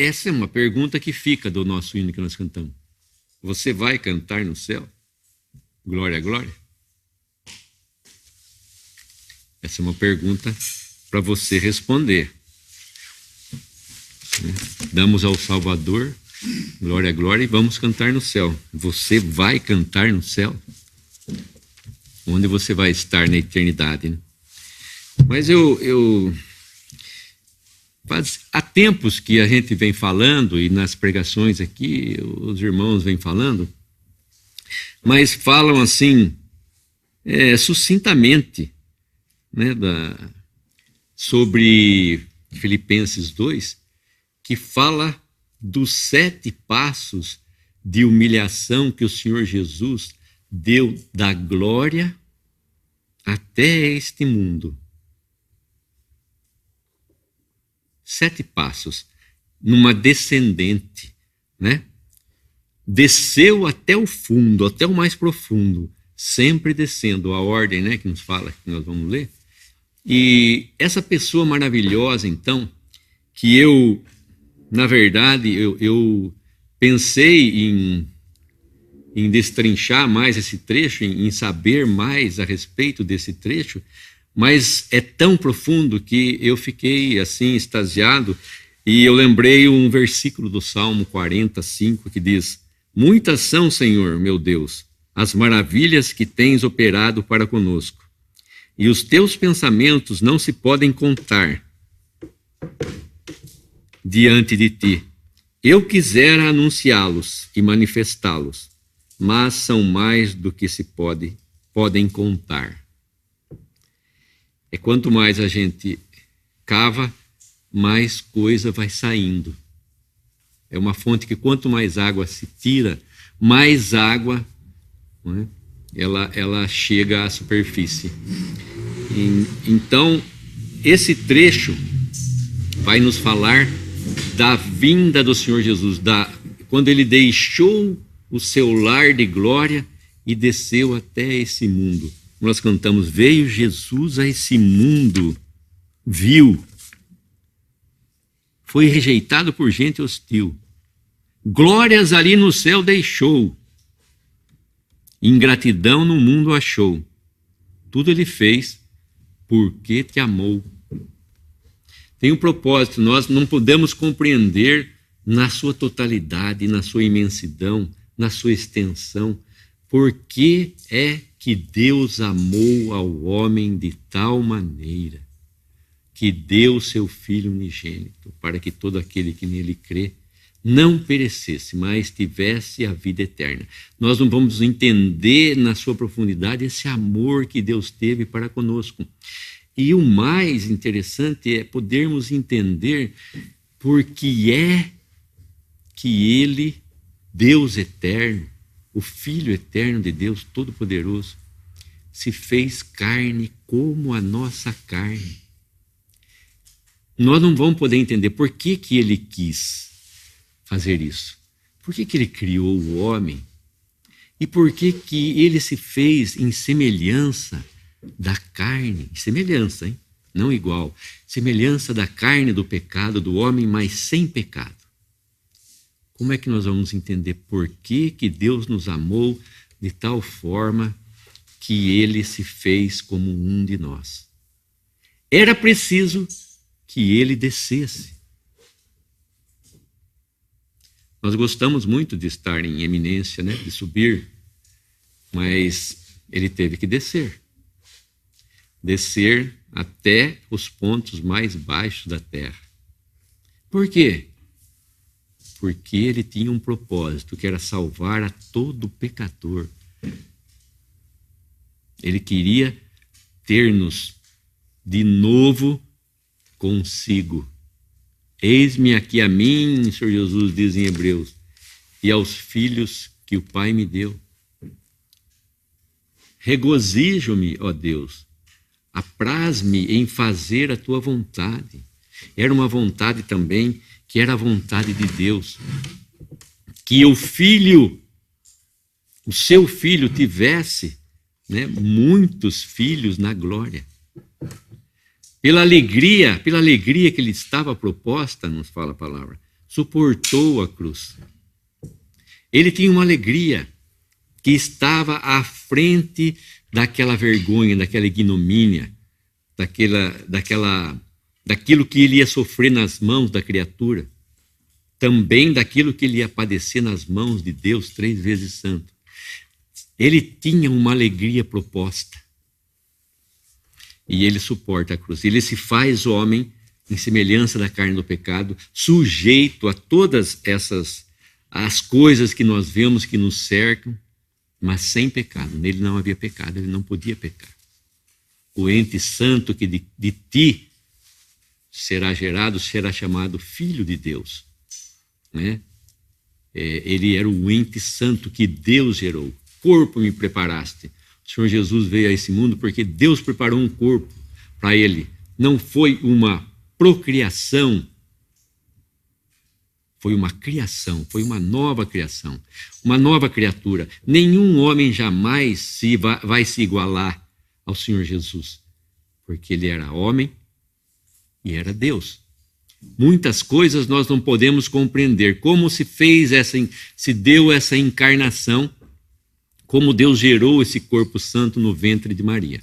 essa é uma pergunta que fica do nosso hino que nós cantamos. Você vai cantar no céu? Glória, glória. Essa é uma pergunta para você responder. Damos ao Salvador, glória, glória, e vamos cantar no céu. Você vai cantar no céu? Onde você vai estar na eternidade, né? Mas há tempos que a gente vem falando, e nas pregações aqui, os irmãos vêm falando, mas falam assim, sucintamente, né, sobre Filipenses 2, que fala dos 7 passos de humilhação que o Senhor Jesus deu da glória até este mundo. 7 passos, numa descendente, né? Desceu até o fundo, até o mais profundo, sempre descendo, a ordem, né, que nos fala, que nós vamos ler. E essa pessoa maravilhosa, então, que na verdade, eu pensei em destrinchar mais esse trecho, em saber mais a respeito desse trecho, mas é tão profundo que eu fiquei assim extasiado, e eu lembrei um versículo do Salmo 45 que diz: muitas são, Senhor, meu Deus, as maravilhas que tens operado para conosco, e os teus pensamentos não se podem contar diante de ti. Eu quisera anunciá-los e manifestá-los, mas são mais do que se podem contar. Quanto mais a gente cava, mais coisa vai saindo. É uma fonte que quanto mais água se tira, mais água, né, ela chega à superfície. Então, esse trecho vai nos falar da vinda do Senhor Jesus, quando ele deixou o seu lar de glória e desceu até esse mundo. Nós cantamos: veio Jesus a esse mundo, viu, foi rejeitado por gente hostil, glórias ali no céu deixou, ingratidão no mundo achou, tudo ele fez porque te amou. Tem um propósito, nós não podemos compreender na sua totalidade, na sua imensidão, na sua extensão, por que é que Deus amou ao homem de tal maneira que deu seu Filho unigênito, para que todo aquele que nele crê não perecesse, mas tivesse a vida eterna. Nós não vamos entender na sua profundidade esse amor que Deus teve para conosco. E o mais interessante é podermos entender por que é que ele, Deus eterno, o Filho eterno de Deus Todo-Poderoso, se fez carne como a nossa carne. Nós não vamos poder entender por que ele quis fazer isso. Por que ele criou o homem? E por que ele se fez em semelhança da carne? Semelhança, hein? Não igual. Semelhança da carne do pecado do homem, mas sem pecado. Como é que nós vamos entender por que Deus nos amou de tal forma que ele se fez como um de nós? Era preciso que ele descesse. Nós gostamos muito de estar em eminência, né? De subir, mas ele teve que descer. Descer até os pontos mais baixos da terra. Por quê? Porque ele tinha um propósito, que era salvar a todo pecador. Ele queria ter-nos de novo consigo. Eis-me aqui a mim, Senhor Jesus diz em Hebreus, e aos filhos que o Pai me deu. Regozijo-me, ó Deus, apraz-me em fazer a tua vontade. Era uma vontade também que era a vontade de Deus, que o Filho, o seu Filho tivesse, né, muitos filhos na glória. Pela alegria que lhe estava proposta, nos fala a palavra, suportou a cruz. Ele tinha uma alegria que estava à frente daquela vergonha, daquela ignomínia, daquilo que ele ia sofrer nas mãos da criatura, também daquilo que ele ia padecer nas mãos de Deus, 3 vezes santo. Ele tinha uma alegria proposta. E ele suporta a cruz. Ele se faz homem em semelhança da carne do pecado, sujeito a todas as coisas que nós vemos que nos cercam, mas sem pecado. Nele não havia pecado, ele não podia pecar. O ente santo que de ti será gerado, será chamado Filho de Deus. Né? Ele era o ente santo que Deus gerou. Corpo me preparaste. O Senhor Jesus veio a esse mundo porque Deus preparou um corpo para ele. Não foi uma procriação, foi uma criação, foi uma nova criação, uma nova criatura. Nenhum homem jamais vai se igualar ao Senhor Jesus, porque ele era homem e era Deus. Muitas coisas nós não podemos compreender, como se deu essa encarnação, como Deus gerou esse corpo santo no ventre de Maria.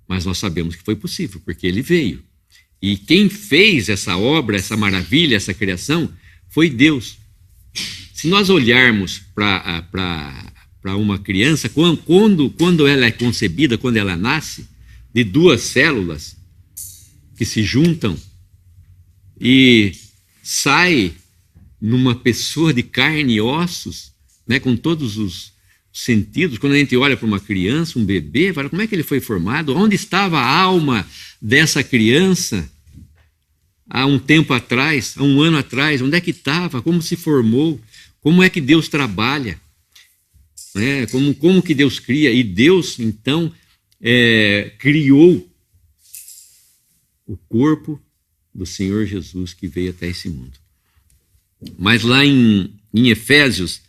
Mas nós sabemos que foi possível, porque ele veio. E quem fez essa obra, essa maravilha, essa criação, foi Deus. Se nós olharmos para uma criança, quando ela é concebida, quando ela nasce, de 2 células que se juntam e sai numa pessoa de carne e ossos, né, com todos os sentidos. Quando a gente olha para uma criança, um bebê, fala, como é que ele foi formado? Onde estava a alma dessa criança há um tempo atrás, há um ano atrás? Onde é que estava? Como se formou? Como é que Deus trabalha? Né? Como que Deus cria? E Deus, então, criou o corpo do Senhor Jesus que veio até esse mundo. Mas lá em Efésios,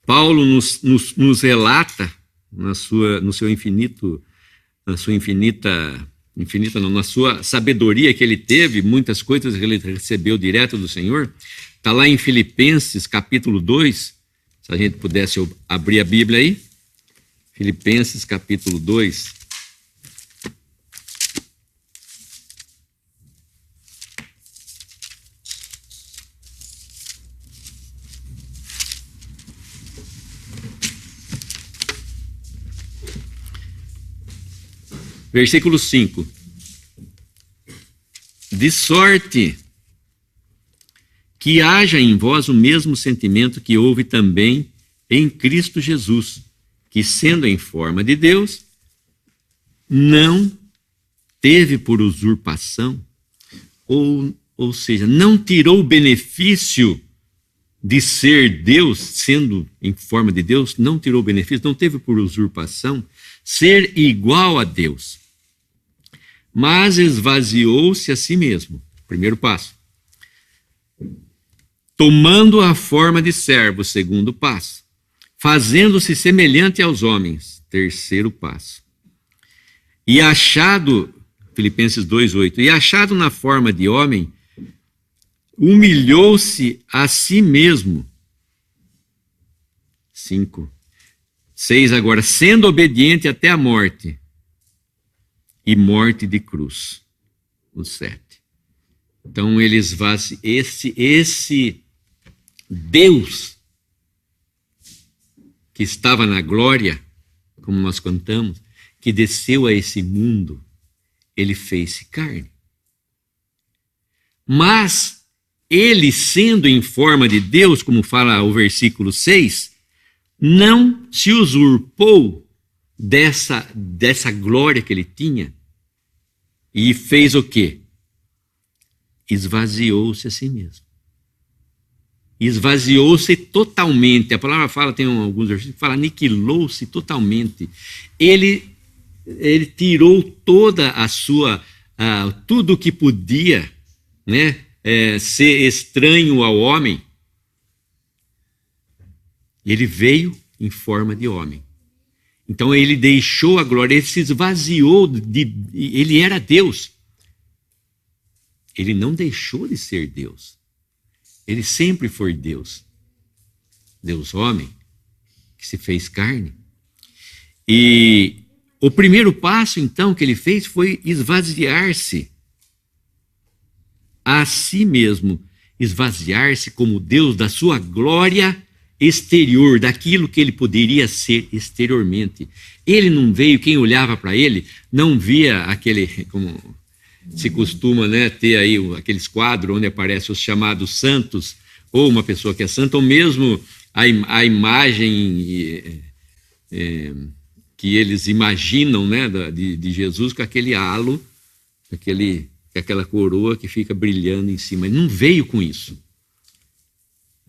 Paulo nos relata na sua sabedoria que ele teve, muitas coisas que ele recebeu direto do Senhor. Está lá em Filipenses capítulo 2, se a gente pudesse abrir a Bíblia aí. Filipenses capítulo 2. Versículo 5. De sorte que haja em vós o mesmo sentimento que houve também em Cristo Jesus, que sendo em forma de Deus, não teve por usurpação, ou seja, não tirou o benefício de ser Deus, sendo em forma de Deus, não tirou o benefício, não teve por usurpação ser igual a Deus, mas esvaziou-se a si mesmo. Primeiro passo. Tomando a forma de servo, segundo passo. Fazendo-se semelhante aos homens, terceiro passo. E achado, Filipenses 2:8, e achado na forma de homem, humilhou-se a si mesmo. 5. 6 agora, sendo obediente até a morte, e morte de cruz. O 7. Então ele esvazia esse Deus que estava na glória, como nós cantamos, que desceu a esse mundo, ele fez-se carne. Mas ele, sendo em forma de Deus, como fala o versículo 6, não se usurpou dessa glória que ele tinha e fez o quê? Esvaziou-se a si mesmo. Esvaziou-se totalmente. A palavra fala, tem alguns versículos que fala, aniquilou-se totalmente. Ele tirou toda a sua, tudo o que podia, né, ser estranho ao homem. Ele veio em forma de homem. Então ele deixou a glória, ele se esvaziou, ele era Deus. Ele não deixou de ser Deus. Ele sempre foi Deus. Deus homem, que se fez carne. E o primeiro passo, então, que ele fez foi esvaziar-se a si mesmo, esvaziar-se como Deus da sua glória exterior, daquilo que ele poderia ser exteriormente. Ele não veio, quem olhava para ele, não via aquele, como se costuma, né, ter aí aqueles quadros onde aparecem os chamados santos, ou uma pessoa que é santa, ou mesmo a imagem que eles imaginam, né, de Jesus com aquele halo, aquela coroa que fica brilhando em cima. Ele não veio com isso.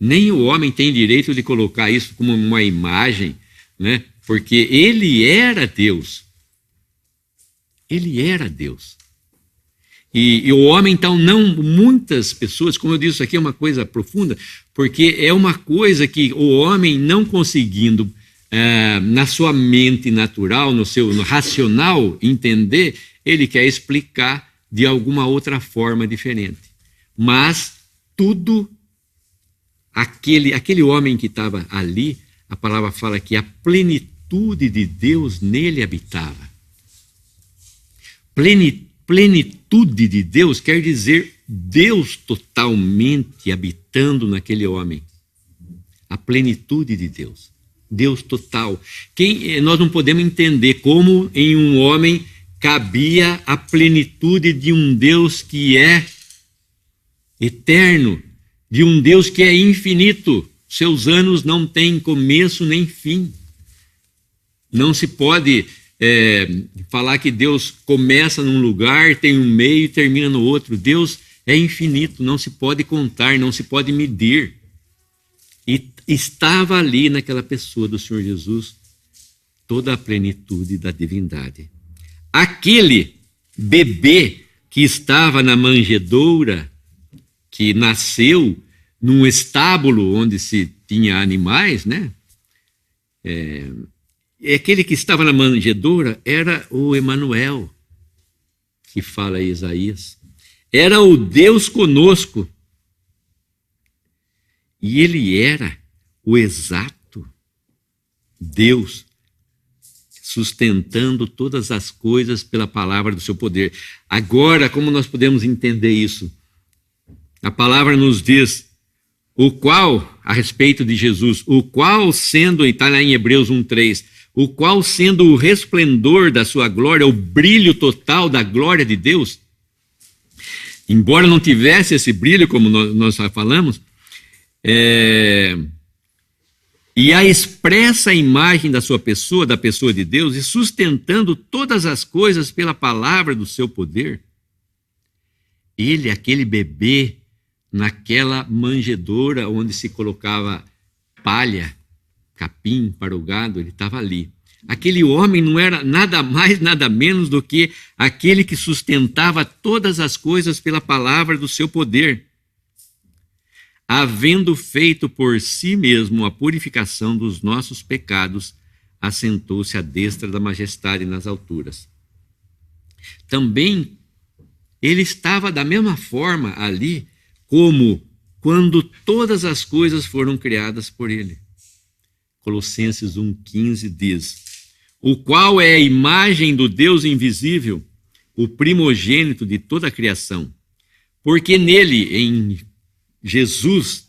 Nem o homem tem direito de colocar isso como uma imagem, né? Porque ele era Deus. Ele era Deus. E o homem, então, muitas pessoas, como eu disse, isso aqui é uma coisa profunda, porque é uma coisa que o homem não conseguindo, na sua mente natural, no racional, entender, ele quer explicar de alguma outra forma diferente. Mas tudo, aquele homem que estava ali, a palavra fala que a plenitude de Deus nele habitava. Plenitude de Deus quer dizer Deus totalmente habitando naquele homem. A plenitude de Deus. Deus total. Nós não podemos entender como em um homem cabia a plenitude de um Deus que é eterno, de um Deus que é infinito. Seus anos não têm começo nem fim. Não se pode falar que Deus começa num lugar, tem um meio e termina no outro. Deus é infinito, não se pode contar, não se pode medir. E estava ali naquela pessoa do Senhor Jesus toda a plenitude da divindade. Aquele bebê que estava na manjedoura, que nasceu num estábulo onde se tinha animais, né? Aquele que estava na manjedoura era o Emanuel, que fala em Isaías. Era o Deus conosco. E ele era o exato Deus, sustentando todas as coisas pela palavra do seu poder. Agora, como nós podemos entender isso? A palavra nos diz, o qual, a respeito de Jesus, o qual sendo, está lá em Hebreus 1:3, o qual sendo o resplendor da sua glória, o brilho total da glória de Deus, embora não tivesse esse brilho, como nós já falamos, e a expressa imagem da sua pessoa, da pessoa de Deus, e sustentando todas as coisas pela palavra do seu poder, ele, aquele bebê, naquela manjedoura onde se colocava palha, capim para o gado, ele estava ali. Aquele homem não era nada mais, nada menos do que aquele que sustentava todas as coisas pela palavra do seu poder, havendo feito por si mesmo a purificação dos nossos pecados, assentou-se à destra da majestade nas alturas. Também ele estava da mesma forma ali como quando todas as coisas foram criadas por ele. Colossenses 1,15 diz, o qual é a imagem do Deus invisível, o primogênito de toda a criação, porque nele, em Jesus,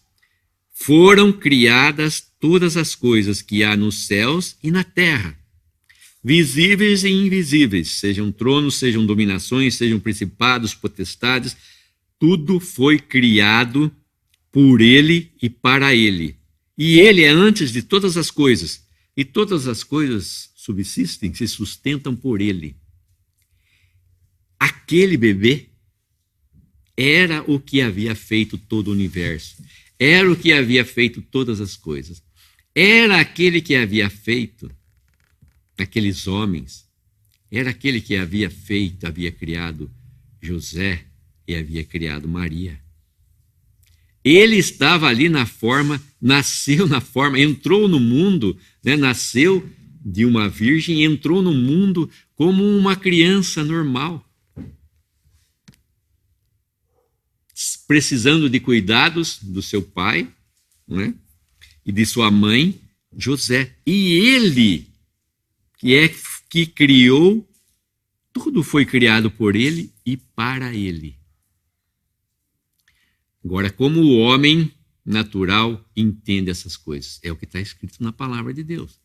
foram criadas todas as coisas que há nos céus e na terra, visíveis e invisíveis, sejam tronos, sejam dominações, sejam principados, potestades, tudo foi criado por ele e para ele. E ele é antes de todas as coisas, e todas as coisas subsistem, se sustentam por ele. Aquele bebê era o que havia feito todo o universo, era o que havia feito todas as coisas, era aquele que havia feito aqueles homens, era aquele que havia criado José e havia criado Maria. Ele estava ali na forma, nasceu na forma, entrou no mundo, né, nasceu de uma virgem, entrou no mundo como uma criança normal. precisando de cuidados do seu pai, né? E de sua mãe, José. E ele, que criou, tudo foi criado por ele e para ele. Agora, como o homem natural entende essas coisas? É o que está escrito na palavra de Deus.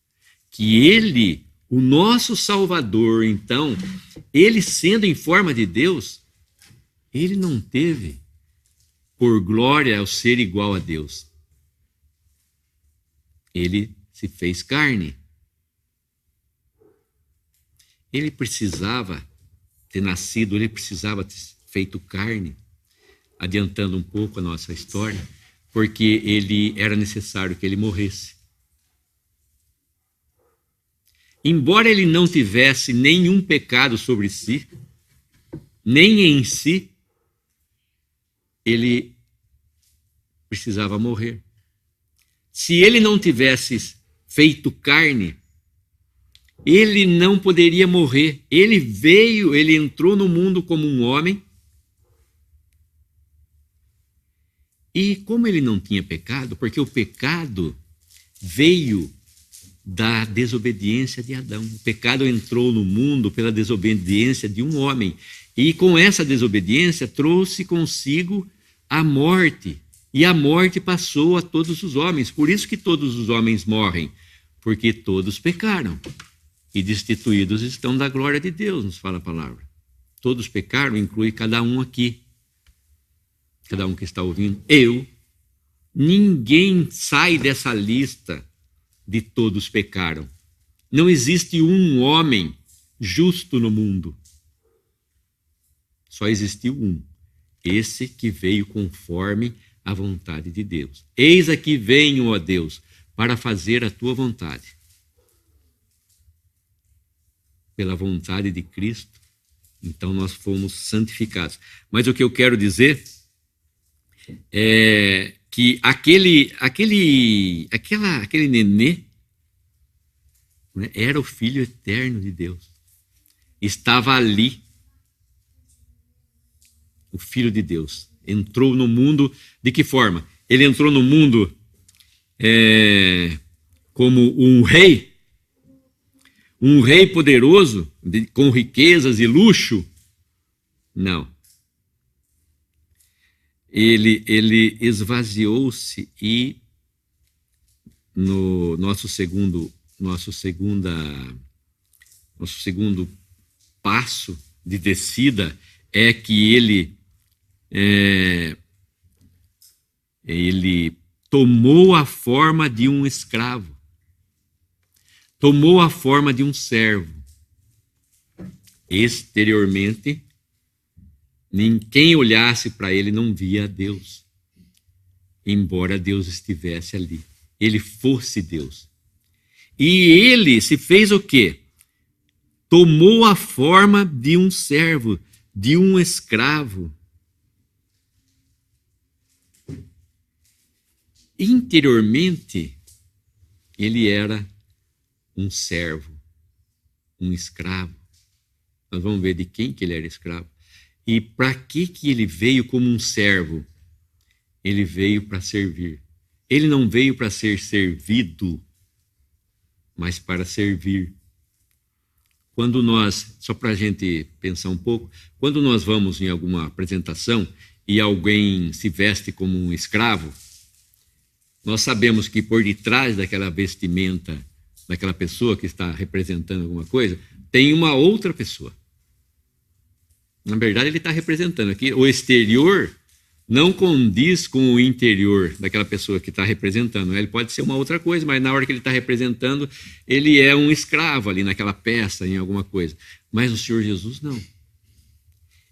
Que ele, o nosso Salvador, então, ele sendo em forma de Deus, ele não teve por glória ao ser igual a Deus. Ele se fez carne. Ele precisava ter nascido, ele precisava ter feito carne, adiantando um pouco a nossa história, porque era necessário que ele morresse. Embora ele não tivesse nenhum pecado sobre si, nem em si, ele precisava morrer. Se ele não tivesse feito carne, ele não poderia morrer. Ele entrou no mundo como um homem. E como ele não tinha pecado, porque o pecado veio da desobediência de Adão. O pecado entrou no mundo pela desobediência de um homem. E com essa desobediência trouxe consigo a morte. E a morte passou a todos os homens. Por isso que todos os homens morrem, porque todos pecaram. E destituídos estão da glória de Deus, nos fala a palavra. Todos pecaram, inclui cada um aqui. Cada um que está ouvindo. Ninguém sai dessa lista de todos pecaram. Não existe um homem justo no mundo. Só existiu um. Esse que veio conforme a vontade de Deus. Eis aqui venho, ó Deus, para fazer a tua vontade. Pela vontade de Cristo, então nós fomos santificados. Mas o que eu quero dizer é que aquele nenê, né, era o Filho eterno de Deus. Estava ali. O Filho de Deus entrou no mundo. De que forma? Ele entrou no mundo como um rei poderoso, com riquezas e luxo? Não. Ele esvaziou-se e no nosso segundo passo de descida é que ele tomou a forma de um escravo, tomou a forma de um servo. Exteriormente, quem olhasse para ele não via Deus, embora Deus estivesse ali. Ele fosse Deus. E ele se fez o quê? Tomou a forma de um servo, de um escravo. Interiormente, ele era um servo, um escravo. Nós vamos ver de quem que ele era escravo. E para que ele veio como um servo? Ele veio para servir. Ele não veio para ser servido, mas para servir. Quando nós, só para a gente pensar um pouco, quando nós vamos em alguma apresentação e alguém se veste como um escravo, nós sabemos que por detrás daquela vestimenta, daquela pessoa que está representando alguma coisa, tem uma outra pessoa. Na verdade, ele está representando aqui. O exterior não condiz com o interior daquela pessoa que está representando. Ele pode ser uma outra coisa, mas na hora que ele está representando, ele é um escravo ali naquela peça, em alguma coisa. Mas o Senhor Jesus não.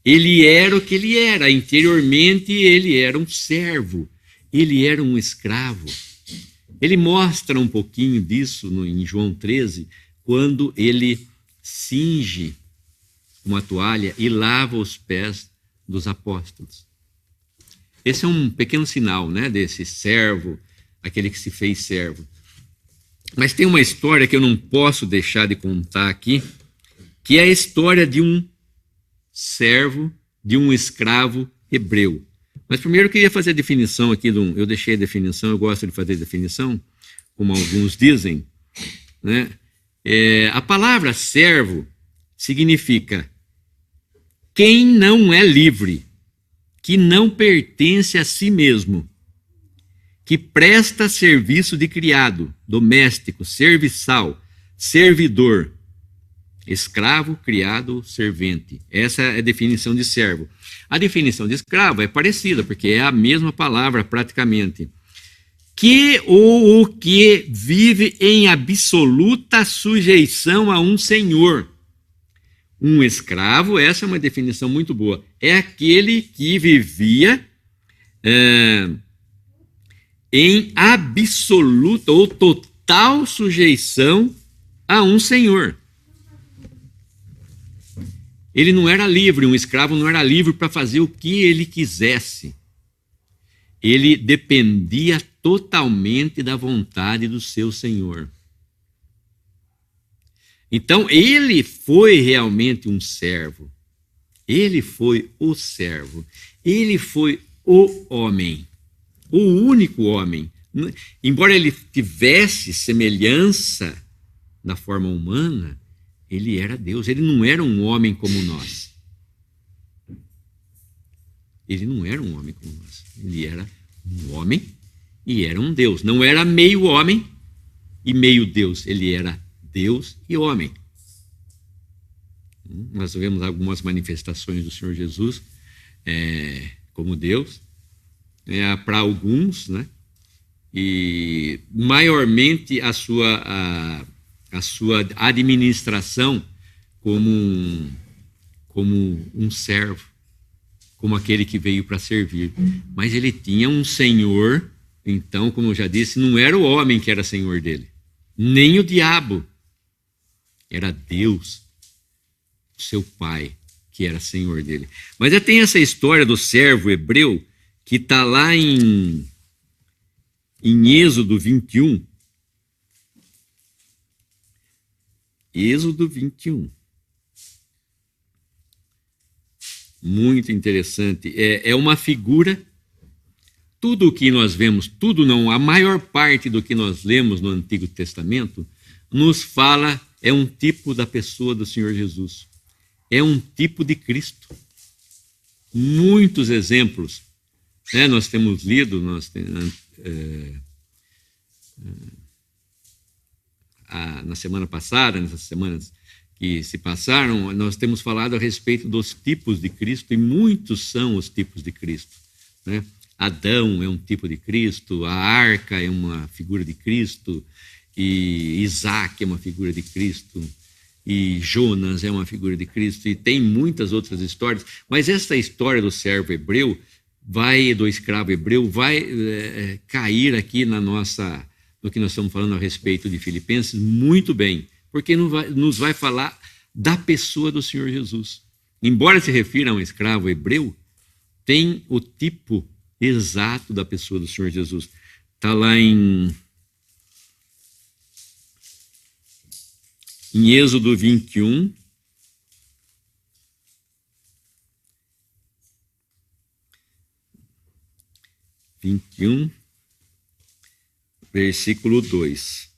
Ele era o que ele era. Interiormente, ele era um servo. Ele era um escravo. Ele mostra um pouquinho disso em João 13, quando ele cinge uma toalha e lava os pés dos apóstolos. Esse é um pequeno sinal, né, desse servo, aquele que se fez servo. Mas tem uma história que eu não posso deixar de contar aqui, que é a história de um servo, de um escravo hebreu. Mas primeiro eu queria fazer a definição aqui, eu deixei a definição, eu gosto de fazer a definição, como alguns dizem, né? A palavra servo significa quem não é livre, que não pertence a si mesmo, que presta serviço de criado, doméstico, serviçal, servidor, escravo, criado, servente. Essa é a definição de servo. A definição de escravo é parecida, porque é a mesma palavra praticamente. Que ou o que vive em absoluta sujeição a um senhor. Um escravo, essa é uma definição muito boa, é aquele que vivia em absoluta ou total sujeição a um senhor. Ele não era livre, um escravo não era livre para fazer o que ele quisesse. Ele dependia totalmente da vontade do seu senhor. Então, ele foi realmente um servo. Ele foi o servo. Ele foi o homem. O único homem. Embora ele tivesse semelhança na forma humana, ele era Deus. Ele não era um homem como nós. Ele não era um homem como nós. Ele era um homem e era um Deus. Não era meio homem e meio Deus. Ele era Deus e homem. Nós vemos algumas manifestações do Senhor Jesus como Deus, para alguns, né? E maiormente a sua administração como um servo, como aquele que veio para servir. Mas ele tinha um senhor, então, como eu já disse, não era o homem que era senhor dele, nem o diabo. Era Deus, seu pai, que era senhor dele. Mas tem essa história do servo hebreu, que está lá em Êxodo 21. Êxodo 21. Muito interessante. É uma figura. Tudo o que nós vemos, tudo não, a maior parte do que nós lemos no Antigo Testamento, nos fala, é um tipo da pessoa do Senhor Jesus. É um tipo de Cristo. Muitos exemplos. Nós temos lido, na semana passada, nessas semanas que se passaram, nós temos falado a respeito dos tipos de Cristo, e muitos são os tipos de Cristo, né? Adão é um tipo de Cristo, a arca é uma figura de Cristo, e Isaac é uma figura de Cristo, e Jonas é uma figura de Cristo, e tem muitas outras histórias, mas essa história do servo hebreu, do escravo hebreu, vai cair aqui no que nós estamos falando a respeito de Filipenses muito bem, porque nos vai falar da pessoa do Senhor Jesus. Embora se refira a um escravo hebreu, tem o tipo exato da pessoa do Senhor Jesus. Está lá em Êxodo 21. Versículo 2.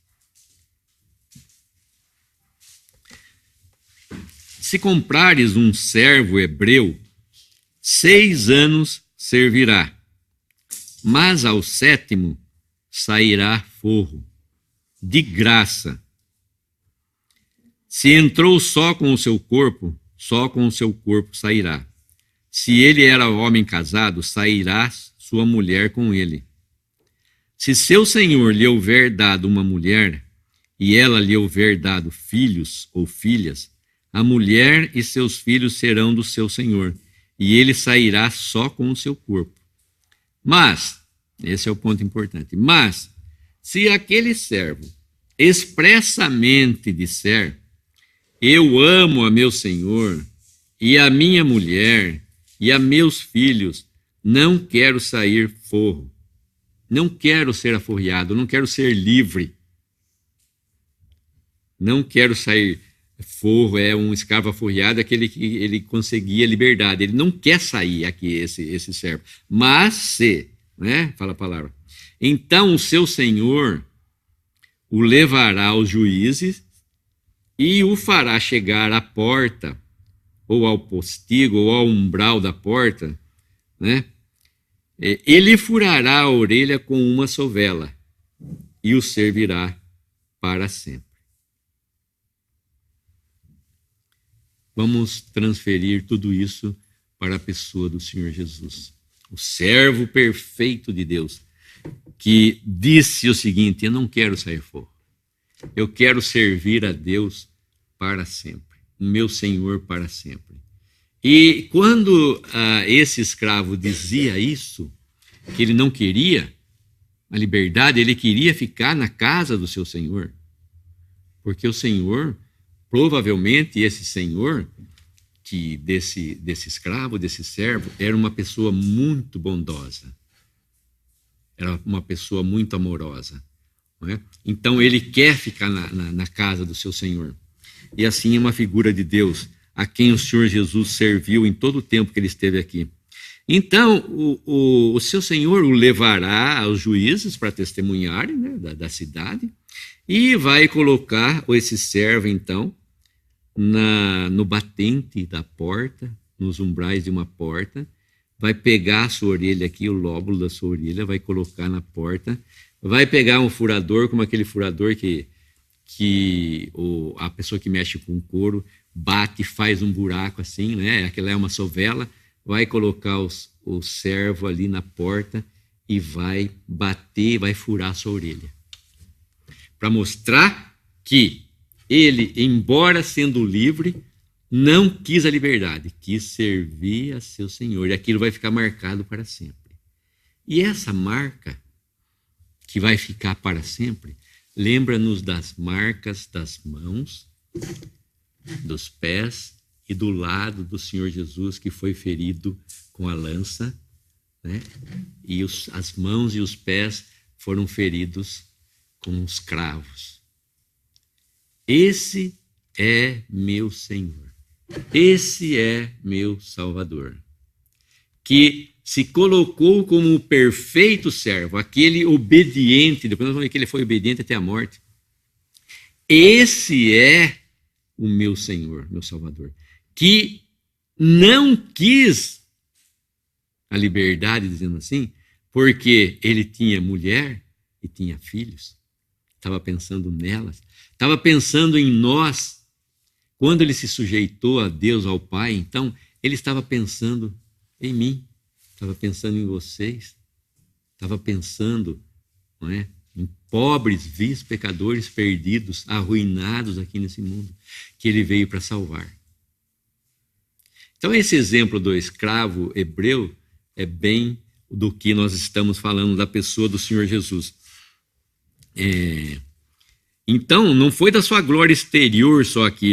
Se comprares um servo hebreu, 6 anos servirá, mas ao 7º sairá forro, de graça. Se entrou só com o seu corpo sairá. Se ele era homem casado, sairá sua mulher com ele. Se seu senhor lhe houver dado uma mulher, e ela lhe houver dado filhos ou filhas, a mulher e seus filhos serão do seu senhor, e ele sairá só com o seu corpo. Mas, esse é o ponto importante, mas, se aquele servo expressamente disser, eu amo a meu senhor, e a minha mulher, e a meus filhos, não quero sair forro, não quero ser aforreado, não quero ser livre, não quero sair forro, é um escravo aforreado, é aquele que ele conseguia liberdade. Ele não quer sair aqui, esse servo. Mas se, né? Fala a palavra. Então o seu senhor o levará aos juízes e o fará chegar à porta, ou ao postigo, ou ao umbral da porta, né? Ele furará a orelha com uma sovela e o servirá para sempre. Vamos transferir tudo isso para a pessoa do Senhor Jesus, o servo perfeito de Deus, que disse o seguinte: eu não quero sair fora, eu quero servir a Deus para sempre, o meu Senhor para sempre. E quando esse escravo dizia isso, que ele não queria a liberdade, ele queria ficar na casa do seu Senhor, porque o Senhor, provavelmente esse Senhor, que desse escravo, desse servo, era uma pessoa muito bondosa, era uma pessoa muito amorosa, não é? Então ele quer ficar na casa do seu Senhor. E assim é uma figura de Deus, a quem o Senhor Jesus serviu em todo o tempo que ele esteve aqui. Então, o seu Senhor o levará aos juízes para testemunharem, né, da cidade, e vai colocar esse servo, então, no batente da porta, nos umbrais de uma porta, vai pegar a sua orelha aqui, o lóbulo da sua orelha, vai colocar na porta, vai pegar um furador, como aquele furador que a pessoa que mexe com couro bate e faz um buraco assim, né? Aquela é uma sovela, vai colocar o servo ali na porta e vai bater, vai furar a sua orelha, para mostrar que ele, embora sendo livre, não quis a liberdade, quis servir a seu Senhor, e aquilo vai ficar marcado para sempre. E essa marca, que vai ficar para sempre, lembra-nos das marcas das mãos, dos pés e do lado do Senhor Jesus, que foi ferido com a lança, né? E as mãos e os pés foram feridos com os cravos. Esse é meu Senhor, esse é meu Salvador, que se colocou como o perfeito servo, aquele obediente, depois nós vamos ver que ele foi obediente até a morte. Esse é o meu Senhor, meu Salvador, que não quis a liberdade, dizendo assim, porque ele tinha mulher e tinha filhos, estava pensando nelas, estava pensando em nós. Quando ele se sujeitou a Deus, ao Pai, então ele estava pensando em mim, estava pensando em vocês, estava pensando, não é, em pobres, vis pecadores perdidos, arruinados aqui nesse mundo, que ele veio para salvar. Então esse exemplo do escravo hebreu é bem do que nós estamos falando da pessoa do Senhor Jesus. Então não foi da sua glória exterior só que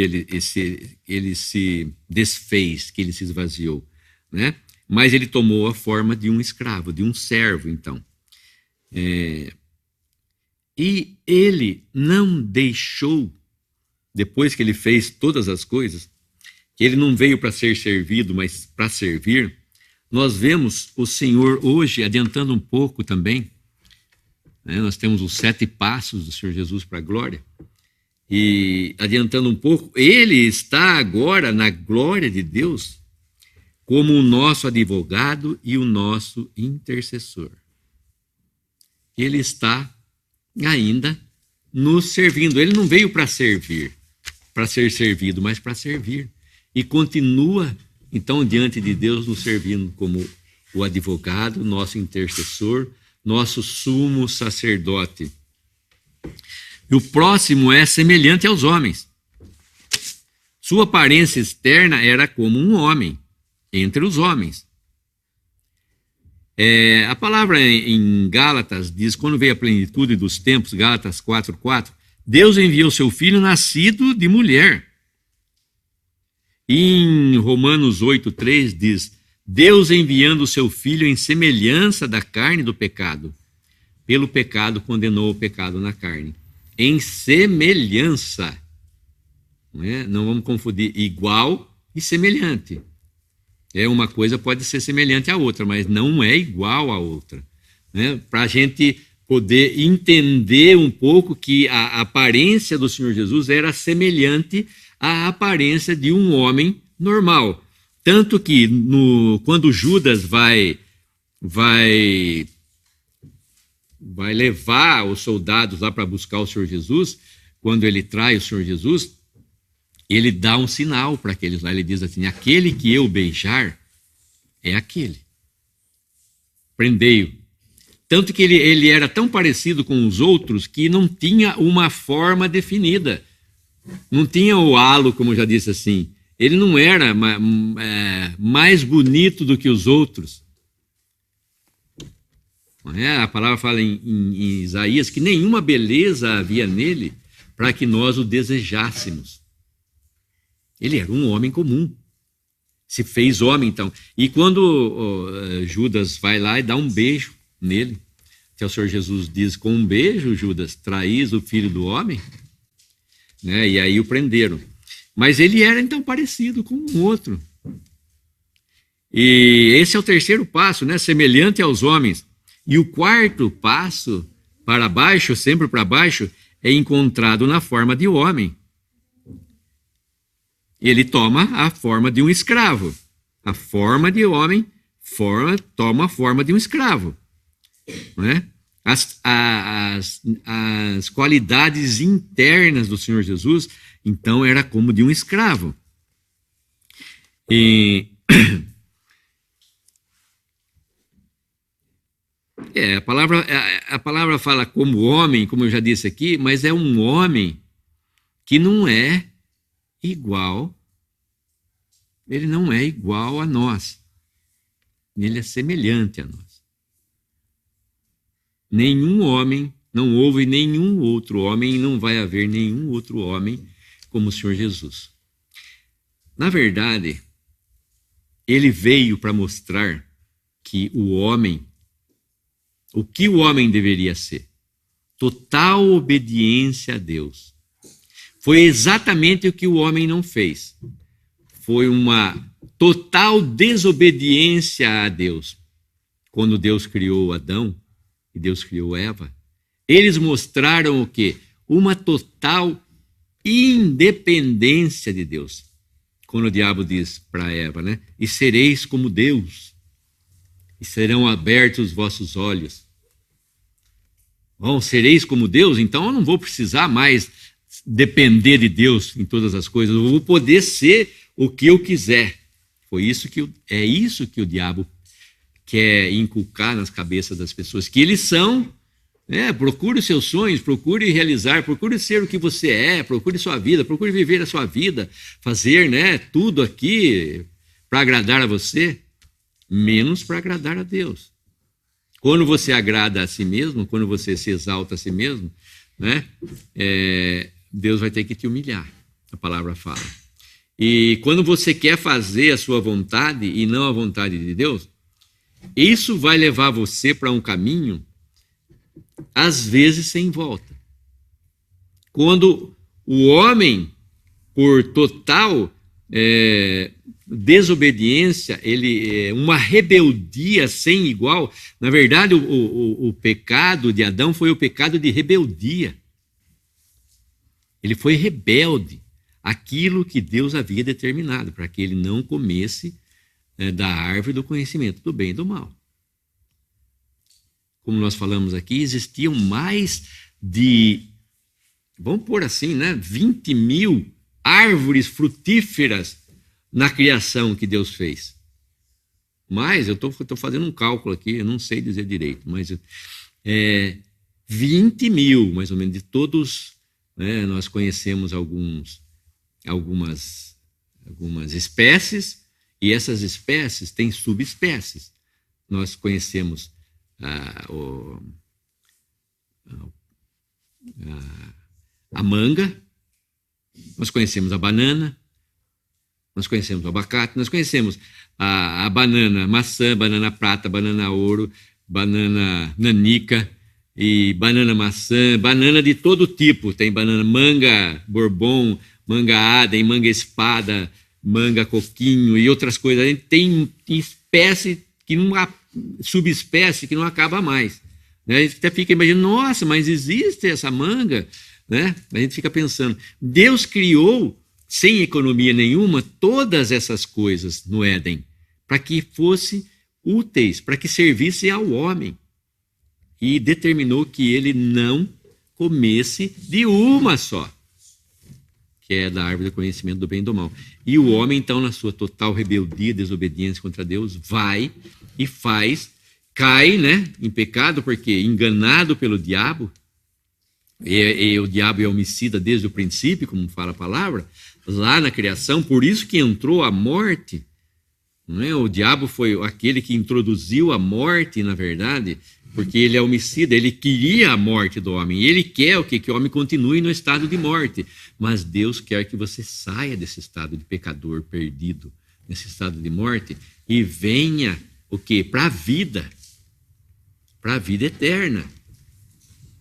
ele se desfez, que ele se esvaziou, né? Mas ele tomou a forma de um escravo, de um servo, então. E ele não deixou, depois que ele fez todas as coisas, que ele não veio para ser servido, mas para servir. Nós vemos o Senhor hoje, adiantando um pouco também, né? Nós temos os 7 passos do Senhor Jesus para a glória, e adiantando um pouco, ele está agora na glória de Deus, como o nosso advogado e o nosso intercessor. Ele está ainda nos servindo. Ele não veio para servir, para ser servido, mas para servir. E continua, então, diante de Deus, nos servindo como o advogado, nosso intercessor, nosso sumo sacerdote. E o próximo é semelhante aos homens. Sua aparência externa era como um homem, entre os homens. A palavra em Gálatas diz, quando veio a plenitude dos tempos, Gálatas 4:4, Deus enviou seu filho nascido de mulher. E em Romanos 8:3 diz, Deus enviando o seu filho em semelhança da carne do pecado. Pelo pecado condenou o pecado na carne. Em semelhança. Não é? Não vamos confundir igual e semelhante. Uma coisa pode ser semelhante à outra, mas não é igual à outra. Né? Para a gente poder entender um pouco que a aparência do Senhor Jesus era semelhante à aparência de um homem normal. Tanto que quando Judas vai levar os soldados lá para buscar o Senhor Jesus, quando ele trai o Senhor Jesus, ele dá um sinal para aqueles lá. Ele diz assim: aquele que eu beijar é aquele. Prendei-o. Tanto que ele era tão parecido com os outros que não tinha uma forma definida. Não tinha o halo, como eu já disse assim. Ele não era mais bonito do que os outros. A palavra fala em Isaías que nenhuma beleza havia nele para que nós o desejássemos. Ele era um homem comum. Se fez homem, então. E quando Judas vai lá e dá um beijo nele, que o Senhor Jesus diz: com um beijo, Judas, traís o filho do homem? Né? E aí o prenderam. Mas ele era, então, parecido com um outro. E esse é o terceiro passo, né? Semelhante aos homens. E o quarto passo, para baixo, sempre para baixo, é encontrado na forma de homem. Ele toma a forma de um escravo. A forma de homem toma a forma de um escravo. Não é? As qualidades internas do Senhor Jesus, então, era como de um escravo. E a palavra fala como homem, como eu já disse aqui, mas é um homem que não é igual, ele não é igual a nós. Ele é semelhante a nós. Nenhum homem, não houve nenhum outro homem e não vai haver nenhum outro homem como o Senhor Jesus. Na verdade, ele veio para mostrar que o que o homem deveria ser? Total obediência a Deus. Foi exatamente o que o homem não fez. Foi uma total desobediência a Deus. Quando Deus criou Adão e Deus criou Eva, eles mostraram o quê? Uma total independência de Deus. Quando o diabo diz para Eva, né? E sereis como Deus, e serão abertos os vossos olhos. Bom, sereis como Deus, então eu não vou precisar mais depender de Deus em todas as coisas, eu vou poder ser o que eu quiser. É isso que o diabo quer inculcar nas cabeças das pessoas, que eles são, né? Procure os seus sonhos, procure realizar, procure ser o que você é, procure sua vida, procure viver a sua vida, fazer, né, tudo aqui para agradar a você, menos para agradar a Deus. Quando você agrada a si mesmo, quando você se exalta a si mesmo, né, Deus vai ter que te humilhar, a palavra fala. E quando você quer fazer a sua vontade e não a vontade de Deus, isso vai levar você para um caminho, às vezes, sem volta. Quando o homem, por total desobediência, uma rebeldia sem igual, na verdade, o pecado de Adão foi o pecado de rebeldia. Ele foi rebelde àquilo que Deus havia determinado, para que ele não comesse da árvore do conhecimento do bem e do mal. Como nós falamos aqui, existiam mais de, vamos pôr assim, né, 20 mil árvores frutíferas na criação que Deus fez. Mas, eu estou fazendo um cálculo aqui, eu não sei dizer direito, mas 20 mil, mais ou menos, de todos, né, nós conhecemos algumas espécies, e essas espécies têm subespécies. Nós conhecemos a manga, nós conhecemos a banana, nós conhecemos o abacate, nós conhecemos a banana maçã, banana prata, banana ouro, banana nanica e banana maçã, banana de todo tipo. Tem banana manga bourbon, manga adem, manga espada, manga coquinho e outras coisas. A gente tem espécie que não há, subespécie que não acaba mais. Né? A gente até fica imaginando, nossa, mas existe essa manga? Né? A gente fica pensando, Deus criou, sem economia nenhuma, todas essas coisas no Éden, para que fossem úteis, para que servissem ao homem. E determinou que ele não comesse de uma só, que é da árvore do conhecimento do bem e do mal. E o homem, então, na sua total rebeldia, desobediência contra Deus, vai e faz, cai, né, em pecado, porque enganado pelo diabo, e o diabo é homicida desde o princípio, como fala a palavra, lá na criação, por isso que entrou a morte. Não é? O diabo foi aquele que introduziu a morte, na verdade, porque ele é homicida, ele queria a morte do homem, e ele quer o quê? Que o homem continue no estado de morte, mas Deus quer que você saia desse estado de pecador perdido, nesse estado de morte, e venha o quê? Para a vida eterna.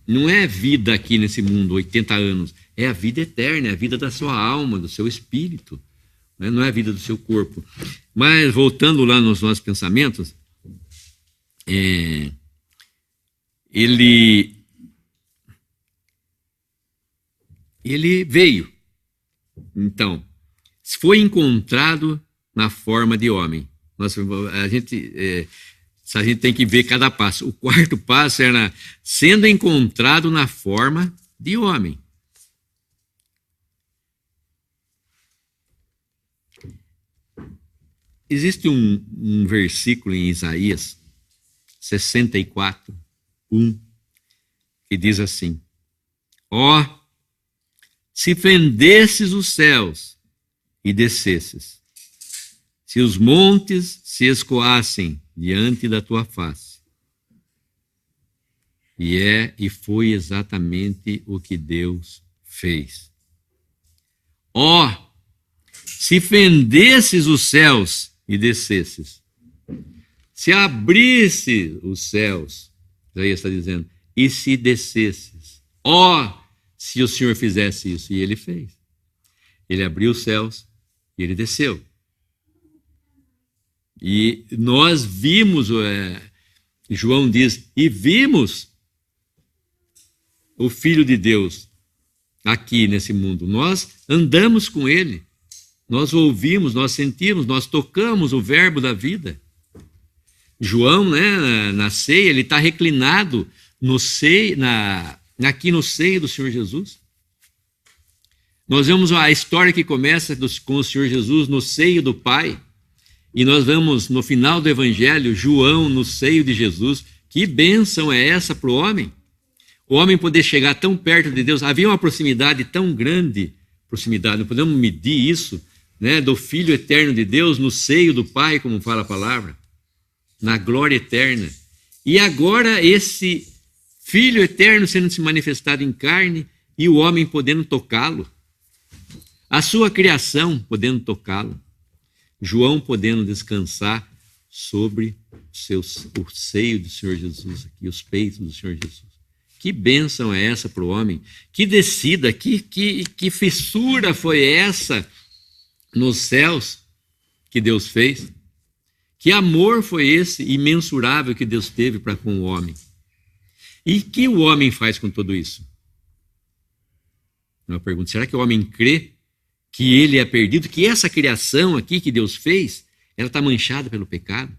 Não é vida aqui nesse mundo, 80 anos, é a vida eterna, é a vida da sua alma, do seu espírito, né? Não é a vida do seu corpo. Mas voltando lá nos nossos pensamentos, ele veio, então, foi encontrado na forma de homem. A gente tem que ver cada passo. O quarto passo era sendo encontrado na forma de homem. Existe um versículo em Isaías 64, 1, que diz assim: ó, se fendesses os céus e descesses, se os montes se escoassem diante da tua face. E foi exatamente o que Deus fez. ó, se fendesses os céus e descesses, se abrisse os céus, Isaías está dizendo, e se descesses, se o Senhor fizesse isso, e ele fez. Ele abriu os céus e ele desceu. E nós vimos, João diz, e vimos o Filho de Deus aqui nesse mundo. Nós andamos com ele, nós ouvimos, nós sentimos, nós tocamos o verbo da vida. João, na ceia, ele está reclinado no seio, aqui no seio do Senhor Jesus. Nós vemos a história que começa com o Senhor Jesus no seio do Pai. E nós vemos no final do Evangelho, João no seio de Jesus. Que bênção é essa para o homem? O homem poder chegar tão perto de Deus. Havia uma proximidade tão grande, não podemos medir isso, do Filho eterno de Deus no seio do Pai, como fala a palavra, na glória eterna. E agora esse Filho eterno sendo se manifestado em carne e o homem podendo tocá-lo. A sua criação podendo tocá-lo. João podendo descansar sobre o seio do Senhor Jesus, aqui, os peitos do Senhor Jesus. Que bênção é essa para o homem? Que descida, que fissura foi essa nos céus que Deus fez? Que amor foi esse imensurável que Deus teve para com o homem? E que o homem faz com tudo isso? Uma pergunta, será que o homem crê que ele é perdido, que essa criação aqui que Deus fez, ela está manchada pelo pecado?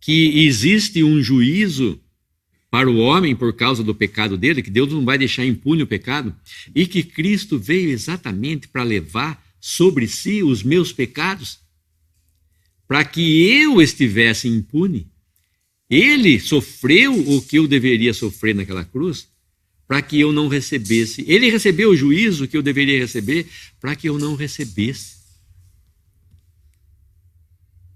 Que existe um juízo para o homem por causa do pecado dele, que Deus não vai deixar impune o pecado, e que Cristo veio exatamente para levar sobre si os meus pecados, para que eu estivesse impune. Ele sofreu o que eu deveria sofrer naquela cruz, para que eu não recebesse. Ele recebeu o juízo que eu deveria receber, para que eu não recebesse.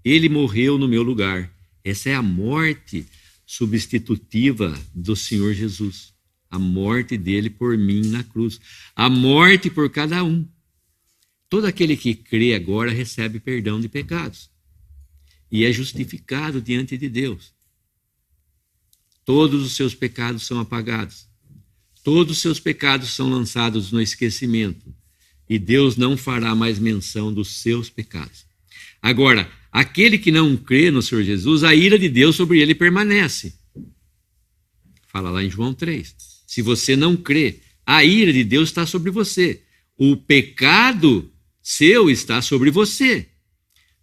Ele morreu no meu lugar. Essa é a morte substitutiva do Senhor Jesus. A morte dele por mim na cruz. A morte por cada um. Todo aquele que crê agora recebe perdão de pecados. E é justificado diante de Deus. Todos os seus pecados são apagados. Todos os seus pecados são lançados no esquecimento e Deus não fará mais menção dos seus pecados. Agora, aquele que não crê no Senhor Jesus, a ira de Deus sobre ele permanece. Fala lá em João 3. Se você não crê, a ira de Deus está sobre você. O pecado seu está sobre você.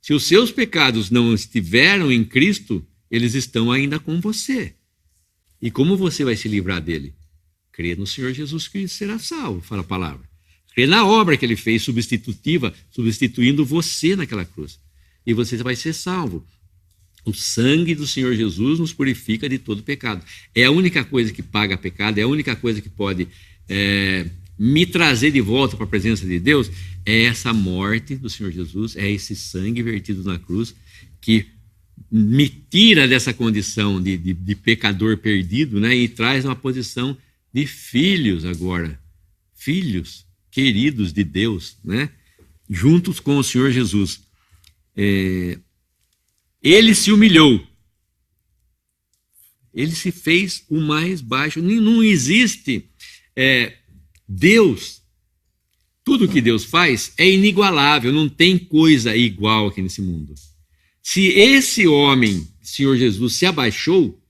Se os seus pecados não estiveram em Cristo, eles estão ainda com você. E como você vai se livrar dele? Crê no Senhor Jesus Cristo, será salvo, fala a palavra. Crê na obra que ele fez substitutiva, substituindo você naquela cruz. E você vai ser salvo. O sangue do Senhor Jesus nos purifica de todo pecado. É a única coisa que paga pecado, é a única coisa que pode me trazer de volta para a presença de Deus, é essa morte do Senhor Jesus, é esse sangue vertido na cruz que me tira dessa condição de pecador perdido, né, e traz uma posição de filhos agora, filhos queridos de Deus, né, juntos com o Senhor Jesus. Ele se humilhou, ele se fez o mais baixo. Não existe Deus, tudo que Deus faz é inigualável, não tem coisa igual aqui nesse mundo. Se esse homem, Senhor Jesus, se abaixou,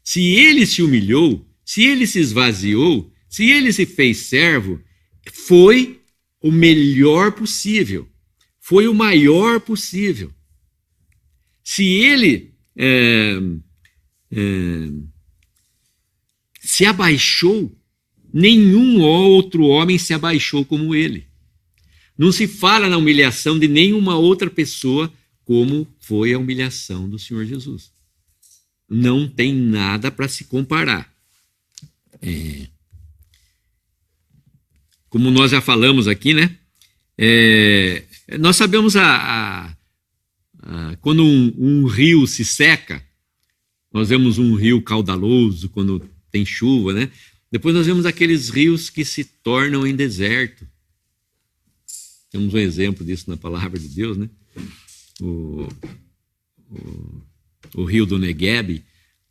se ele se humilhou, se ele se esvaziou, se ele se fez servo, foi o melhor possível, foi o maior possível. Se ele se abaixou, nenhum outro homem se abaixou como ele. Não se fala na humilhação de nenhuma outra pessoa como foi a humilhação do Senhor Jesus. Não tem nada para se comparar. Como nós já falamos aqui, né? Nós sabemos quando um rio se seca, nós vemos um rio caudaloso quando tem chuva, né? Depois nós vemos aqueles rios que se tornam em deserto. Temos um exemplo disso na palavra de Deus, né? O rio do Negueb,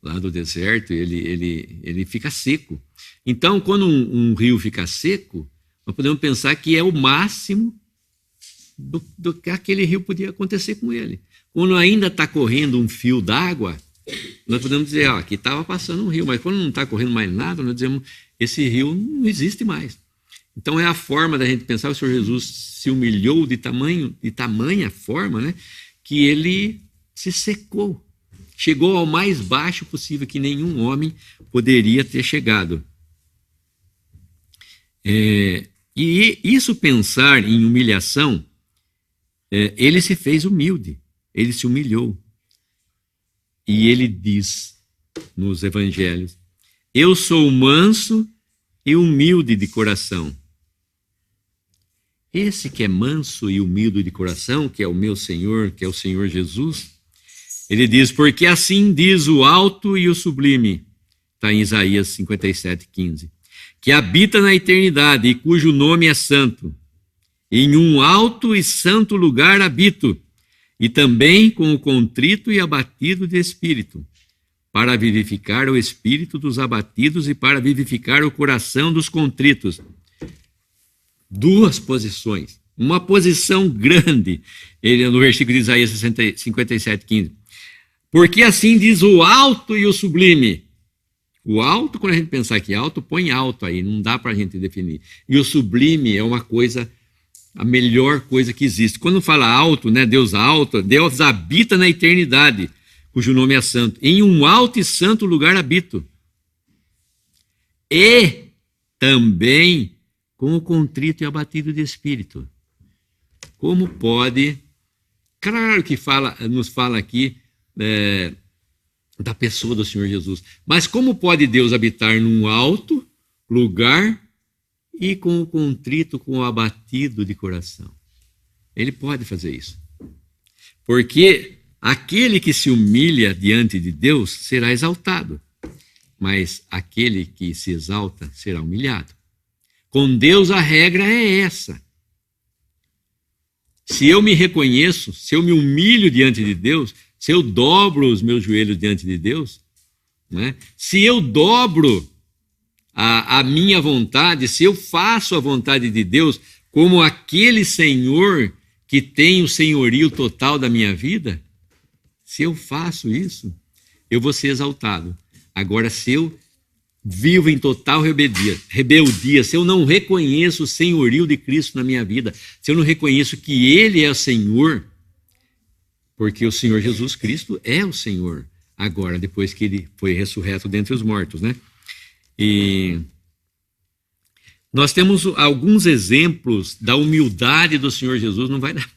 lá do deserto, ele fica seco. Então, quando um rio fica seco, nós podemos pensar que é o máximo do que aquele rio podia acontecer com ele. Quando ainda está correndo um fio d'água, nós podemos dizer, aqui estava passando um rio, mas quando não está correndo mais nada, nós dizemos, esse rio não existe mais. Então é a forma da gente pensar, o Senhor Jesus se humilhou de tamanha forma, né, que ele se secou, chegou ao mais baixo possível que nenhum homem poderia ter chegado. E isso, pensar em humilhação, ele se fez humilde, ele se humilhou. E ele diz nos evangelhos, eu sou manso e humilde de coração. Esse que é manso e humilde de coração, que é o meu Senhor, que é o Senhor Jesus, ele diz, porque assim diz o alto e o sublime, está em Isaías 57:15, que habita na eternidade e cujo nome é santo. Em um alto e santo lugar habito, e também com o contrito e abatido de espírito, para vivificar o espírito dos abatidos e para vivificar o coração dos contritos. Duas posições. Uma posição grande, no versículo de Isaías 57:15. Porque assim diz o alto e o sublime. O alto, quando a gente pensar que alto, põe alto aí, não dá para a gente definir. E o sublime é uma coisa, a melhor coisa que existe. Quando fala alto, né, Deus habita na eternidade, cujo nome é santo. Em um alto e santo lugar habito. E também com o contrito e abatido de espírito. Como pode... Claro que nos fala aqui da pessoa do Senhor Jesus. Mas como pode Deus habitar num alto lugar e com o contrito, com o abatido de coração? Ele pode fazer isso. Porque aquele que se humilha diante de Deus será exaltado, mas aquele que se exalta será humilhado. Com Deus a regra é essa. Se eu me reconheço, se eu me humilho diante de Deus, se eu dobro os meus joelhos diante de Deus, né? Se eu dobro a minha vontade, se eu faço a vontade de Deus como aquele Senhor que tem o senhorio total da minha vida, se eu faço isso, eu vou ser exaltado. Agora, se eu vivo em total rebeldia, se eu não reconheço o senhorio de Cristo na minha vida, se eu não reconheço que Ele é o Senhor, porque o Senhor Jesus Cristo é o Senhor, agora, depois que Ele foi ressurreto dentre os mortos, né? E nós temos alguns exemplos da humildade do Senhor Jesus, não vai dar.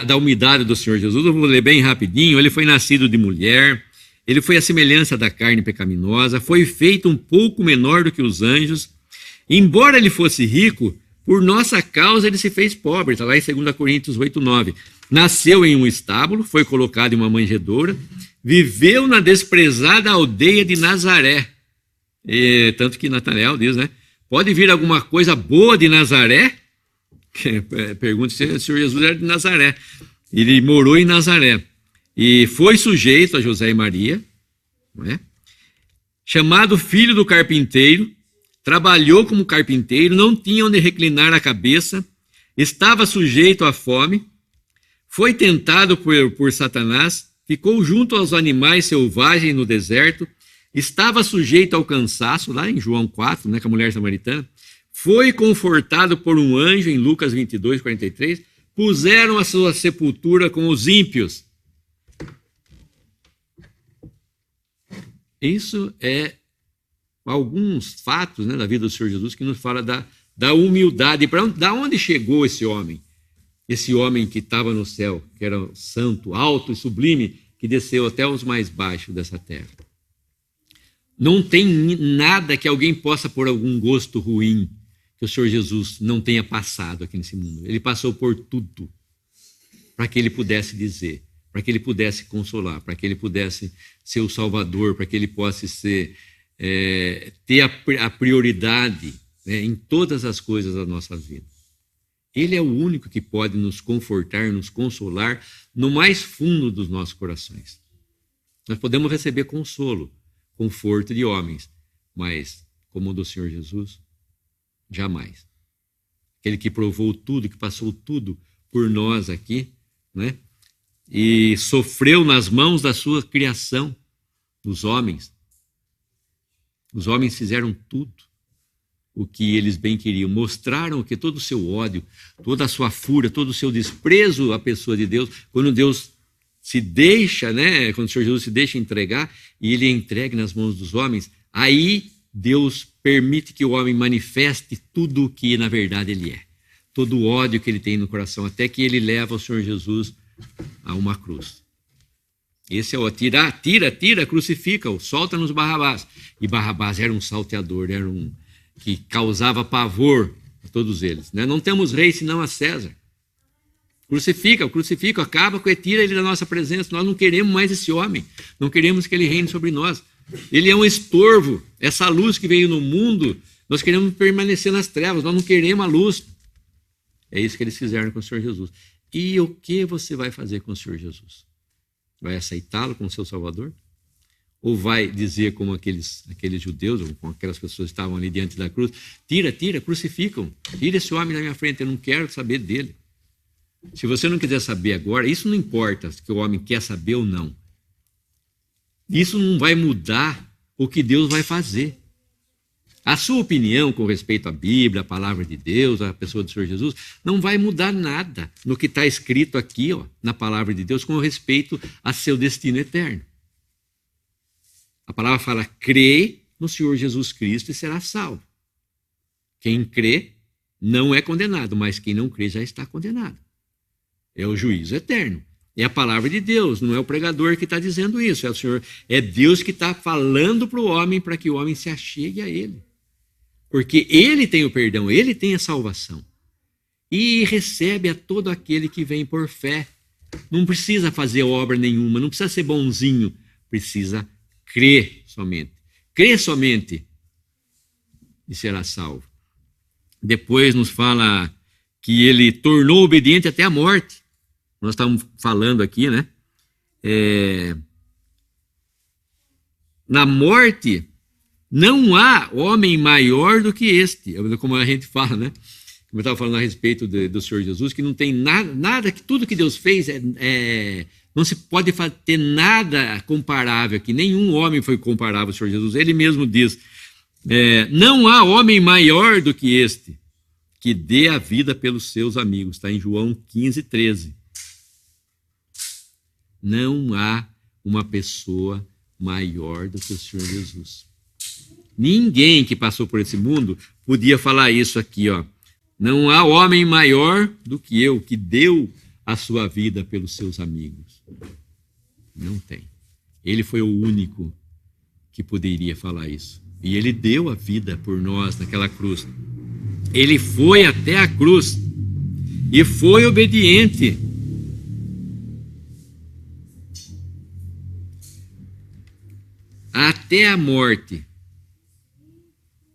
Da humildade do Senhor Jesus, eu vou ler bem rapidinho. Ele foi nascido de mulher, ele foi a semelhança da carne pecaminosa, foi feito um pouco menor do que os anjos. Embora ele fosse rico, por nossa causa ele se fez pobre. Está lá em 2 Coríntios 8:9. Nasceu em um estábulo, foi colocado em uma manjedoura, viveu na desprezada aldeia de Nazaré. Tanto que Natanael diz, né? Pode vir alguma coisa boa de Nazaré? Pergunta se o Senhor Jesus era de Nazaré. Ele morou em Nazaré. E foi sujeito a José e Maria, não é? Chamado filho do carpinteiro, trabalhou como carpinteiro, não tinha onde reclinar a cabeça, estava sujeito à fome, foi tentado por Satanás, ficou junto aos animais selvagens no deserto, estava sujeito ao cansaço, lá em João 4, né, com a mulher samaritana, foi confortado por um anjo, em Lucas 22:43, puseram a sua sepultura com os ímpios. Isso é alguns fatos, né, da vida do Senhor Jesus que nos fala da humildade. Da onde chegou esse homem? Esse homem que estava no céu, que era santo, alto e sublime, que desceu até os mais baixos dessa terra. Não tem nada que alguém possa pôr algum gosto ruim que o Senhor Jesus não tenha passado aqui nesse mundo. Ele passou por tudo para que ele pudesse dizer, para que ele pudesse consolar, para que ele pudesse ser o Salvador, para que ele possa ter a prioridade, né, em todas as coisas da nossa vida. Ele é o único que pode nos confortar, nos consolar no mais fundo dos nossos corações. Nós podemos receber consolo, conforto de homens, mas como o do Senhor Jesus, jamais. Aquele que provou tudo, que passou tudo por nós aqui, né? E sofreu nas mãos da sua criação, dos homens. Os homens fizeram tudo o que eles bem queriam, mostraram que todo o seu ódio, toda a sua fúria, todo o seu desprezo à pessoa de Deus, quando Deus se deixa, né, quando o Senhor Jesus se deixa entregar e ele é entregue nas mãos dos homens, aí Deus permite que o homem manifeste tudo o que na verdade ele é, todo o ódio que ele tem no coração, até que ele leva o Senhor Jesus a uma cruz. Esse é o tira, crucifica-o, solta-nos Barrabás. E Barrabás era um salteador, era um que causava pavor a todos eles, né? Não temos rei senão a César. Crucifica, acaba com ele, tira ele da nossa presença. Nós não queremos mais esse homem, não queremos que ele reine sobre nós. Ele é um estorvo, essa luz que veio no mundo, nós queremos permanecer nas trevas, nós não queremos a luz. É isso que eles fizeram com o Senhor Jesus. E o que você vai fazer com o Senhor Jesus? Vai aceitá-lo como seu Salvador? Ou vai dizer como aqueles judeus, ou como aquelas pessoas que estavam ali diante da cruz, tira, crucificam, tira esse homem da minha frente, eu não quero saber dele. Se você não quiser saber agora, isso não importa se o homem quer saber ou não. Isso não vai mudar o que Deus vai fazer. A sua opinião com respeito à Bíblia, à palavra de Deus, à pessoa do Senhor Jesus, não vai mudar nada no que está escrito aqui, na palavra de Deus, com respeito a seu destino eterno. A palavra fala, crê no Senhor Jesus Cristo e será salvo. Quem crê não é condenado, mas quem não crê já está condenado. É o juízo eterno. É a palavra de Deus, não é o pregador que está dizendo isso, é o Senhor, é Deus que está falando para o homem, para que o homem se achegue a Ele. Porque Ele tem o perdão, Ele tem a salvação. E recebe a todo aquele que vem por fé. Não precisa fazer obra nenhuma, não precisa ser bonzinho, precisa crer somente. Crê somente e será salvo. Depois nos fala que Ele tornou obediente até a morte. Nós estamos falando aqui, né? Não há homem maior do que este, como a gente fala, né? Como eu estava falando a respeito do Senhor Jesus, que não tem nada que tudo que Deus fez não se pode ter nada comparável aqui. Nenhum homem foi comparável ao Senhor Jesus. Ele mesmo diz, não há homem maior do que este, que dê a vida pelos seus amigos. Está em João 15:13. Não há uma pessoa maior do que o Senhor Jesus. Ninguém que passou por esse mundo podia falar isso aqui, ó. Não há homem maior do que eu, que deu a sua vida pelos seus amigos. Não tem. Ele foi o único que poderia falar isso. E ele deu a vida por nós naquela cruz. Ele foi até a cruz e foi obediente. Até a morte.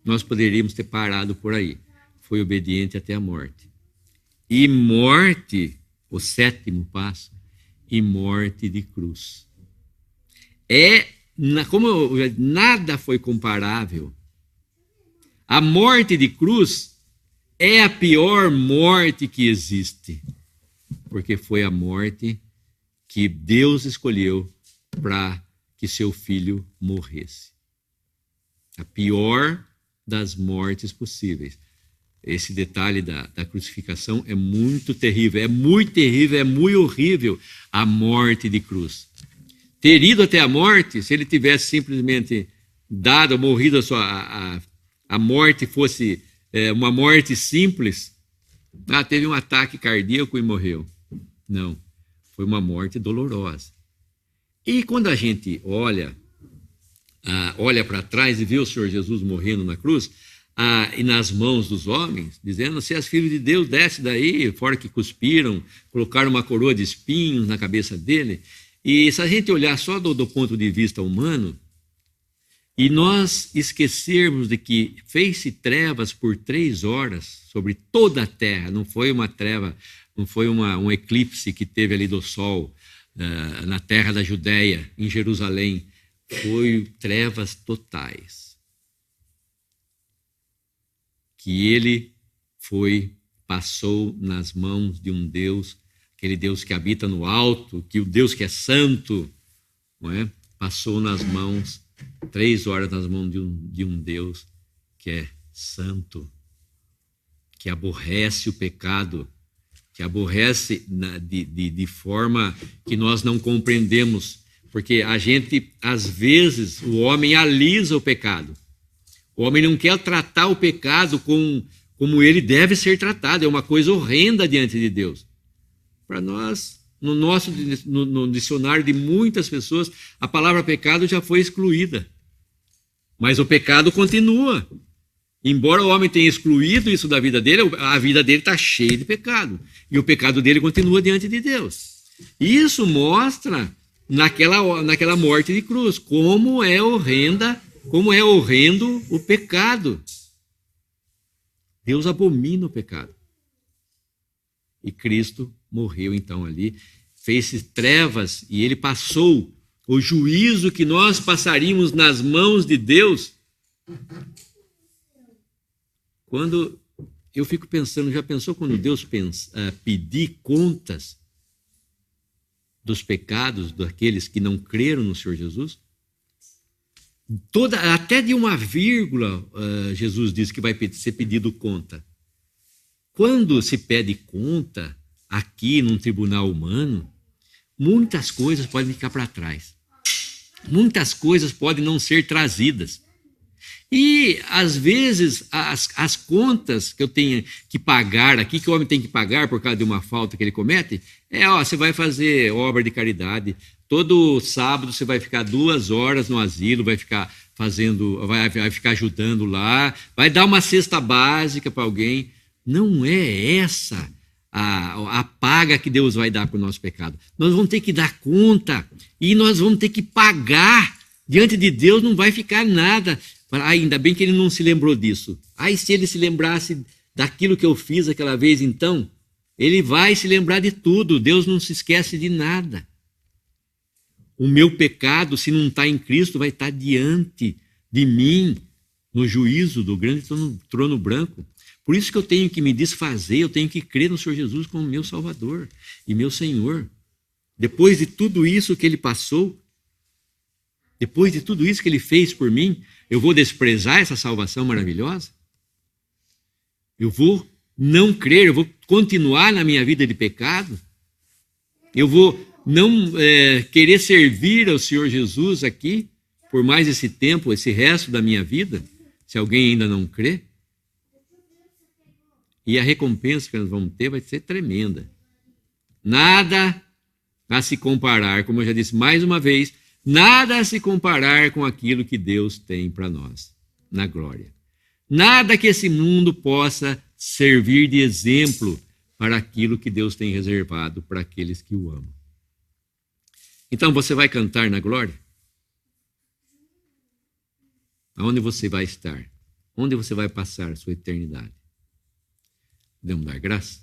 Nós poderíamos ter parado por aí. Foi obediente até a morte. E morte, o 7º passo, e morte de cruz. Nada foi comparável. A morte de cruz é a pior morte que existe, porque foi a morte que Deus escolheu para que seu filho morresse. A pior das mortes possíveis. Esse detalhe da crucificação é muito terrível, é muito horrível a morte de cruz. Ter ido até a morte, se ele tivesse simplesmente morrido a morte fosse uma morte simples, teve um ataque cardíaco e morreu. Não, foi uma morte dolorosa. E quando a gente olha para trás e vê o Senhor Jesus morrendo na cruz, e nas mãos dos homens, dizendo, se és filho de Deus, desce daí, fora que cuspiram, colocaram uma coroa de espinhos na cabeça dele. E se a gente olhar só do ponto de vista humano, e nós esquecermos de que fez-se trevas por 3 horas sobre toda a terra, não foi uma treva, não foi um eclipse que teve ali do sol na terra da Judéia, em Jerusalém, foi trevas totais. Que ele passou nas mãos de um Deus, aquele Deus que habita no alto, que o Deus que é santo, não é? Passou nas mãos, 3 horas nas mãos de um Deus que é santo, que aborrece o pecado, que aborrece de forma que nós não compreendemos, porque a gente, às vezes, o homem alisa o pecado. O homem não quer tratar o pecado como ele deve ser tratado. É uma coisa horrenda diante de Deus. Para nós, no dicionário de muitas pessoas, a palavra pecado já foi excluída. Mas o pecado continua. Embora o homem tenha excluído isso da vida dele, a vida dele está cheia de pecado. E o pecado dele continua diante de Deus. Isso mostra, naquela morte de cruz, como é horrendo o pecado. Deus abomina o pecado. E Cristo morreu então ali, fez trevas e ele passou o juízo que nós passaríamos nas mãos de Deus. Quando eu fico pensando, já pensou quando Deus pedir contas dos pecados daqueles que não creram no Senhor Jesus? Até de uma vírgula, Jesus diz que vai ser pedido conta. Quando se pede conta aqui num tribunal humano, muitas coisas podem ficar para trás. Muitas coisas podem não ser trazidas. E, às vezes, as contas que eu tenho que pagar aqui, que o homem tem que pagar por causa de uma falta que ele comete, você vai fazer obra de caridade. Todo sábado você vai ficar 2 horas no asilo, vai ficar ficar ajudando lá, vai dar uma cesta básica para alguém. Não é essa a paga que Deus vai dar para o nosso pecado. Nós vamos ter que dar conta e nós vamos ter que pagar. Diante de Deus não vai ficar nada. Ainda bem que ele não se lembrou disso. Se ele se lembrasse daquilo que eu fiz aquela vez, então, ele vai se lembrar de tudo. Deus não se esquece de nada. O meu pecado, se não está em Cristo, vai estar diante de mim no juízo do grande trono branco. Por isso que eu tenho que me desfazer, eu tenho que crer no Senhor Jesus como meu Salvador e meu Senhor. Depois de tudo isso que Ele passou, depois de tudo isso que Ele fez por mim, eu vou desprezar essa salvação maravilhosa? Eu vou não crer, eu vou continuar na minha vida de pecado? Eu vou não querer servir ao Senhor Jesus aqui, por mais esse tempo, esse resto da minha vida, se alguém ainda não crê? E a recompensa que nós vamos ter vai ser tremenda. Nada a se comparar, como eu já disse mais uma vez, nada a se comparar com aquilo que Deus tem para nós, na glória. Nada que esse mundo possa servir de exemplo para aquilo que Deus tem reservado para aqueles que o amam. Então você vai cantar na glória? Aonde você vai estar? Onde você vai passar a sua eternidade? Podemos dar graça?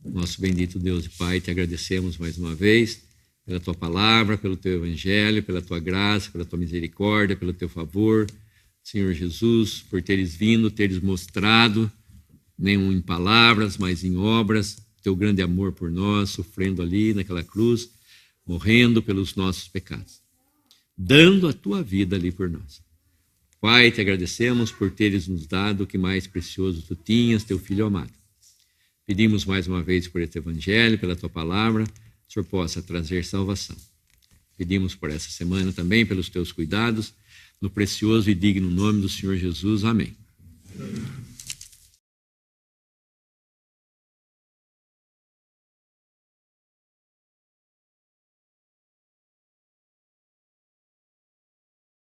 Nosso bendito Deus e Pai, te agradecemos mais uma vez pela tua palavra, pelo teu evangelho, pela tua graça, pela tua misericórdia, pelo teu favor, Senhor Jesus, por teres vindo, teres mostrado, nem em palavras, mas em obras, teu grande amor por nós, sofrendo ali naquela cruz, morrendo pelos nossos pecados, dando a tua vida ali por nós. Pai, te agradecemos por teres nos dado o que mais precioso tu tinhas, teu Filho amado. Pedimos mais uma vez por este evangelho, pela tua palavra, que o Senhor possa trazer salvação. Pedimos por essa semana também, pelos teus cuidados, no precioso e digno nome do Senhor Jesus. Amém.